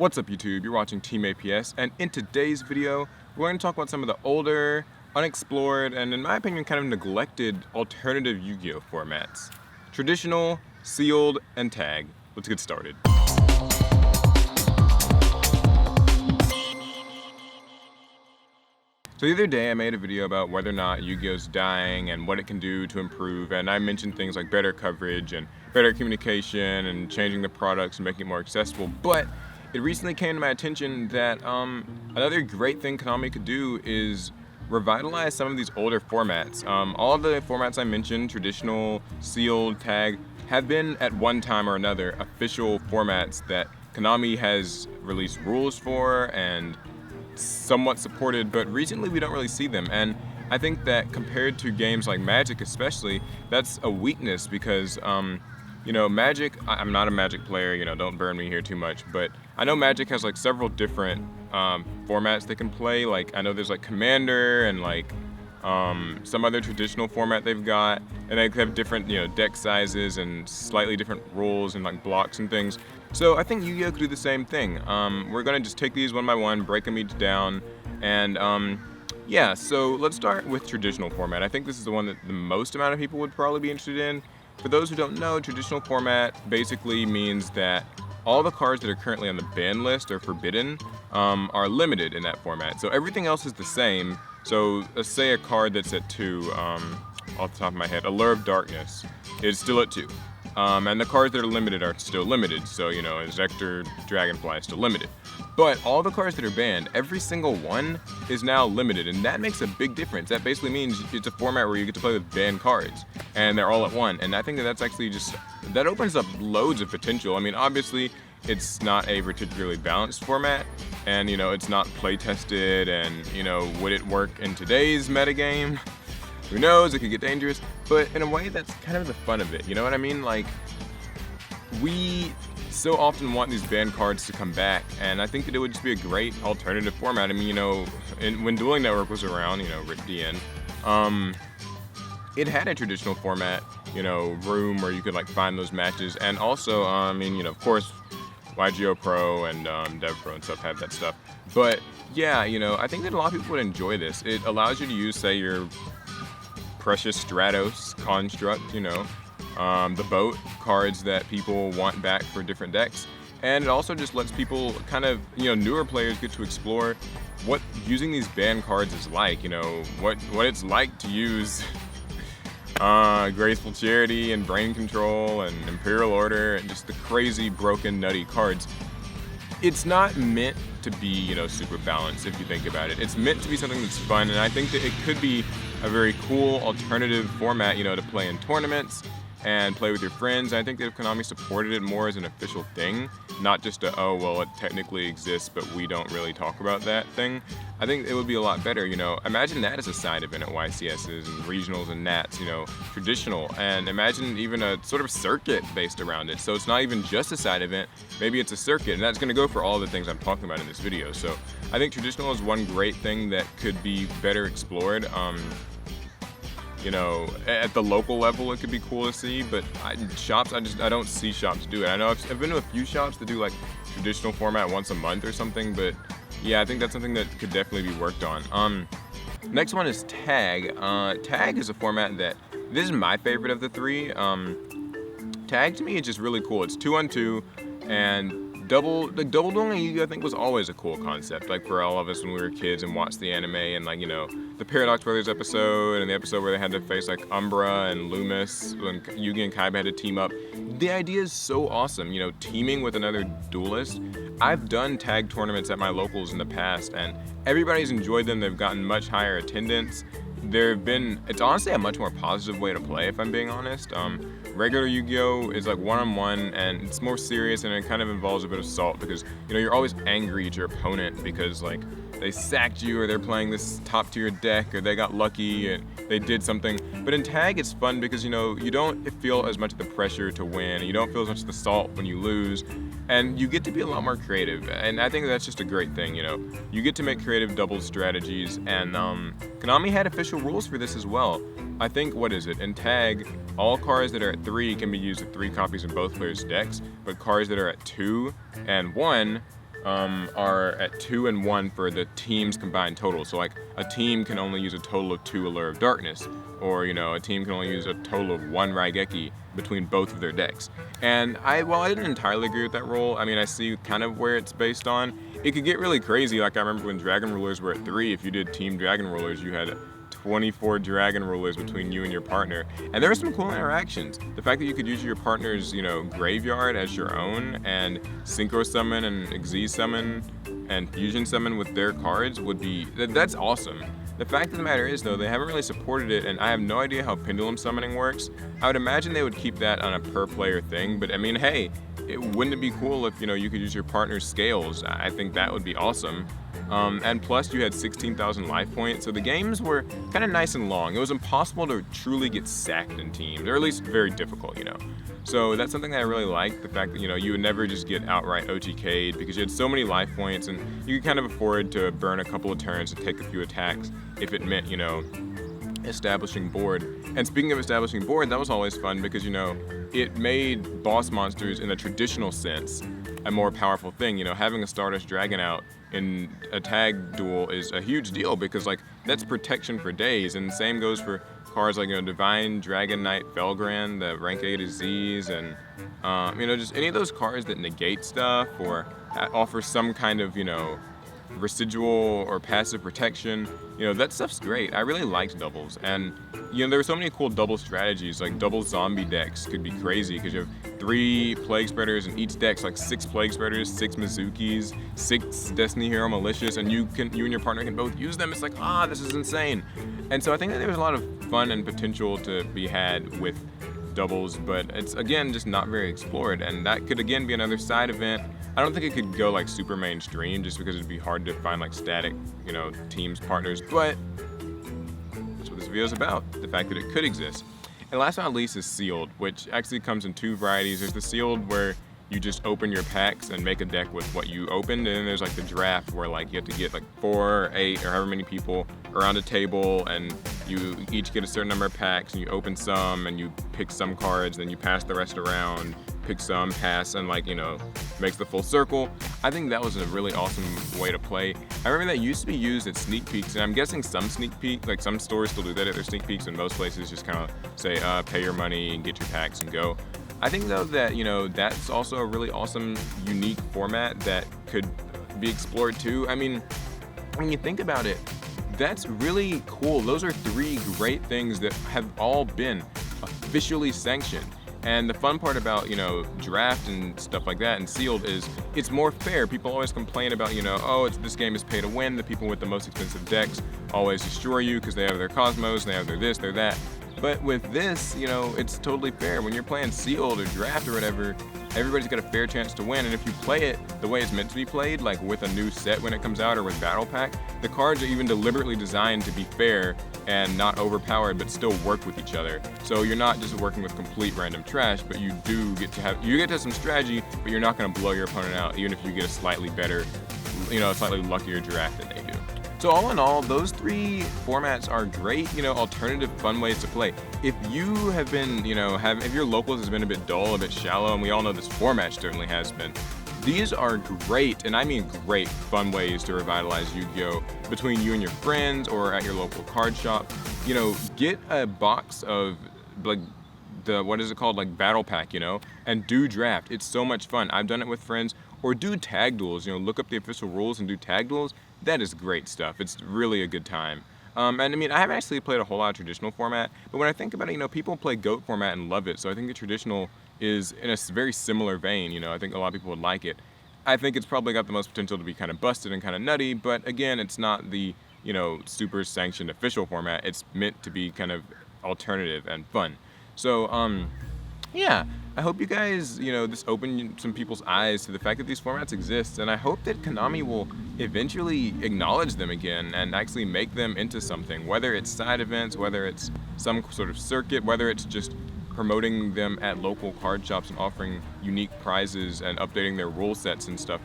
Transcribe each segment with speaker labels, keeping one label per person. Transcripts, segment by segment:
Speaker 1: What's up YouTube? You're watching Team APS, and in today's video we're going to talk about some of the older, unexplored, and in my opinion kind of neglected alternative Yu-Gi-Oh formats. Traditional, sealed, and tag. Let's get started. So the other day I made a video about whether or not Yu-Gi-Oh's dying and what it can do to improve, and I mentioned things like better coverage and better communication and changing the products and making it more accessible, but it recently came to my attention that another great thing Konami could do is revitalize some of these older formats. All of the formats I mentioned, traditional, sealed, tag, have been at one time or another official formats that Konami has released rules for and somewhat supported, but recently we don't really see them. And I think that compared to games like Magic especially, that's a weakness because you know, Magic, I'm not a Magic player, you know, don't burn me here too much, but I know Magic has like several different formats they can play. Like I know there's like Commander and like some other traditional format they've got, and they have different, you know, deck sizes and slightly different rules and like blocks and things. So I think Yu-Gi-Oh could do the same thing. We're gonna just take these one by one, break them each down, and yeah, so let's start with traditional format. I think this is the one that the most amount of people would probably be interested in. For those who don't know, traditional format basically means that all the cards that are currently on the ban list or forbidden are limited in that format. So everything else is the same. So let's say a card that's at 2, off the top of my head, Allure of Darkness is still at 2. And the cards that are limited are still limited. So, you know, Inzektor, Dragonfly is still limited. But all the cards that are banned, every single one is now limited, and that makes a big difference. That basically means it's a format where you get to play with banned cards, and they're all at 1. And I think that that's actually just, that opens up loads of potential. I mean, obviously, it's not a particularly balanced format, and, you know, it's not play tested, and, you know, would it work in today's metagame? Who knows, it could get dangerous, but in a way that's kind of the fun of it, you know what I mean? Like, we so often want these banned cards to come back, and I think that it would just be a great alternative format. I mean, you know, when Dueling Network was around, you know, Rick DN, it had a traditional format, you know, room where you could like find those matches, and also, I mean, you know, of course, YGO Pro and Dev Pro and stuff have that stuff, but yeah, you know, I think that a lot of people would enjoy this. It allows you to use, say, your Precious Stratos construct, you know, the boat cards that people want back for different decks, and it also just lets people kind of, you know, newer players get to explore what using these banned cards is like, you know, what it's like to use Graceful Charity and Brain Control and Imperial Order and just the crazy broken nutty cards. It's not meant to be, you know, super balanced if you think about it. It's meant to be something that's fun, and I think that it could be a very cool alternative format, you know, to play in tournaments and play with your friends. And I think that if Konami supported it more as an official thing, not just a, oh, well, it technically exists, but we don't really talk about that thing, I think it would be a lot better, you know. Imagine that as a side event at YCSs and regionals and Nats, you know, traditional, and imagine even a sort of circuit based around it. So it's not even just a side event, maybe it's a circuit, and that's gonna go for all the things I'm talking about in this video. So I think traditional is one great thing that could be better explored. You know, at the local level, it could be cool to see, but shops, I don't see shops do it. I know I've been to a few shops that do like traditional format once a month or something, but yeah, I think that's something that could definitely be worked on. Next one is tag. Tag is a format that, this is my favorite of the three. Tag to me is just really cool. It's 2-on-2, and double dueling Yu-Gi-Oh! I think was always a cool concept, like for all of us when we were kids and watched the anime, and like, you know, the Paradox Brothers episode and the episode where they had to face like Umbra and Loomis when Yugi and Kaiba had to team up. The idea is so awesome, you know, teaming with another duelist. I've done tag tournaments at my locals in the past, and everybody's enjoyed them. They've gotten much higher attendance. It's honestly a much more positive way to play, if I'm being honest. Regular Yu-Gi-Oh! Is like one-on-one, and it's more serious, and it kind of involves a bit of salt because, you know, you're always angry at your opponent because like they sacked you, or they're playing this top tier deck, or they got lucky and they did something. But in tag, it's fun because, you know, you don't feel as much of the pressure to win, and you don't feel as much of the salt when you lose, and you get to be a lot more creative. And I think that's just a great thing, you know. You get to make creative double strategies, and Konami had official rules for this as well. I think, what is it, in tag, all cards that are at 3 can be used with 3 copies in both players' decks, but cards that are at 2 and 1 are at 2 and 1 for the team's combined total. So like a team can only use a total of 2 Allure of Darkness, or a team can only use a total of 1 Raigeki between both of their decks. And while I didn't entirely agree with that rule, I mean, I see kind of where it's based on. It could get really crazy. Like I remember when Dragon Rulers were at 3, if you did Team Dragon Rulers, you had 24 Dragon Rulers between you and your partner. And there were some cool interactions. The fact that you could use your partner's, graveyard as your own and Synchro Summon and Xyz Summon and Fusion Summon with their cards that's awesome. The fact of the matter is, though, they haven't really supported it, and I have no idea how Pendulum Summoning works. I would imagine they would keep that on a per-player thing, but I mean, hey, wouldn't it be cool if, you could use your partner's scales? I think that would be awesome. And plus, you had 16,000 life points, so the games were kind of nice and long. It was impossible to truly get sacked in teams, or at least very difficult, So that's something that I really liked, the fact that, you would never just get outright OTK'd because you had so many life points, and you could kind of afford to burn a couple of turns and take a few attacks if it meant, establishing board. And speaking of establishing board, that was always fun because, it made boss monsters in a traditional sense a more powerful thing. Having a Stardust Dragon out in a tag duel is a huge deal because, like, that's protection for days. And the same goes for cards like, Divine Dragon Knight Felgrand, the rank 8 Z's, and, just any of those cards that negate stuff or offer some kind of, residual or passive protection. That stuff's great. I really liked doubles, and there were so many cool double strategies. Like double zombie decks could be crazy because you have 3 Plague Spreaders in each deck, so like 6 Plague Spreaders, 6 Mizukis, 6 Destiny Hero Malicious, and you and your partner can both use them. It's like, this is insane. And so I think that there was a lot of fun and potential to be had with doubles, but it's again just not very explored, and that could again be another side event. I don't think it could go like super mainstream just because it'd be hard to find like static, teams, partners, but that's what this video is about, the fact that it could exist. And last but not least is sealed, which actually comes in 2 varieties. There's the sealed where you just open your packs and make a deck with what you opened, and then there's like the draft where like you have to get like 4 or 8 or however many people around a table, and you each get a certain number of packs, and you open some and you pick some cards, then you pass the rest around, pick some, pass, and makes the full circle. I think that was a really awesome way to play. I remember that used to be used at sneak peeks, and I'm guessing some sneak peek, like some stores still do that at their sneak peeks, and most places just kind of say, pay your money and get your packs and go. I think though that, that's also a really awesome, unique format that could be explored too. I mean, when you think about it, that's really cool. Those are 3 great things that have all been officially sanctioned. And the fun part about, draft and stuff like that and sealed is it's more fair. People always complain about, this game is pay to win. The people with the most expensive decks always destroy you because they have their Cosmos, they have their this, their that. But with this, it's totally fair. When you're playing sealed or draft or whatever, everybody's got a fair chance to win. And if you play it the way it's meant to be played, like with a new set when it comes out or with Battle Pack, the cards are even deliberately designed to be fair and not overpowered, but still work with each other. So you're not just working with complete random trash, but you do get to have some strategy, but you're not going to blow your opponent out, even if you get a slightly better, slightly luckier draft than they do. So all in all, those 3 formats are great, alternative fun ways to play. If you have been, if your locals has been a bit dull, a bit shallow, and we all know this format certainly has been, these are great, and I mean great, fun ways to revitalize Yu-Gi-Oh! Between you and your friends or at your local card shop. Get a box of, like, like Battle Pack, and do draft. It's so much fun. I've done it with friends. Or do tag duels, look up the official rules and do tag duels. That is great stuff. It's really a good time. And I mean, I haven't actually played a whole lot of traditional format, but when I think about it, people play GOAT format and love it. So I think the traditional is in a very similar vein. I think a lot of people would like it. I think it's probably got the most potential to be kind of busted and kind of nutty, but again, it's not the, super sanctioned official format. It's meant to be kind of alternative and fun. So, yeah, I hope you guys, this opened some people's eyes to the fact that these formats exist, and I hope that Konami will eventually acknowledge them again and actually make them into something, whether it's side events, whether it's some sort of circuit, whether it's just promoting them at local card shops and offering unique prizes and updating their rule sets and stuff.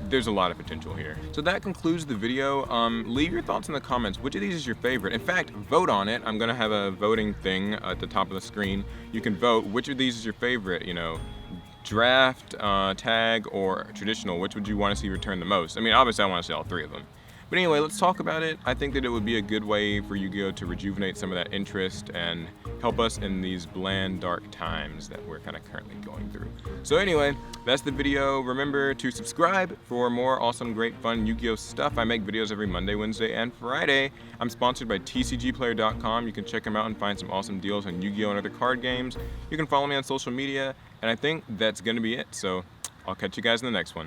Speaker 1: There's a lot of potential here. So that concludes the video. Leave your thoughts in the comments. Which of these is your favorite? In fact, vote on it. I'm gonna have a voting thing at the top of the screen. You can vote which of these is your favorite, draft, tag, or traditional, which would you want to see return the most? I mean, obviously I want to see all three of them. But anyway, let's talk about it. I think that it would be a good way for Yu-Gi-Oh! To rejuvenate some of that interest and help us in these bland, dark times that we're kind of currently going through. So anyway, that's the video. Remember to subscribe for more awesome, great, fun Yu-Gi-Oh! Stuff. I make videos every Monday, Wednesday, and Friday. I'm sponsored by TCGplayer.com. You can check them out and find some awesome deals on Yu-Gi-Oh! And other card games. You can follow me on social media, and I think that's going to be it. So I'll catch you guys in the next one.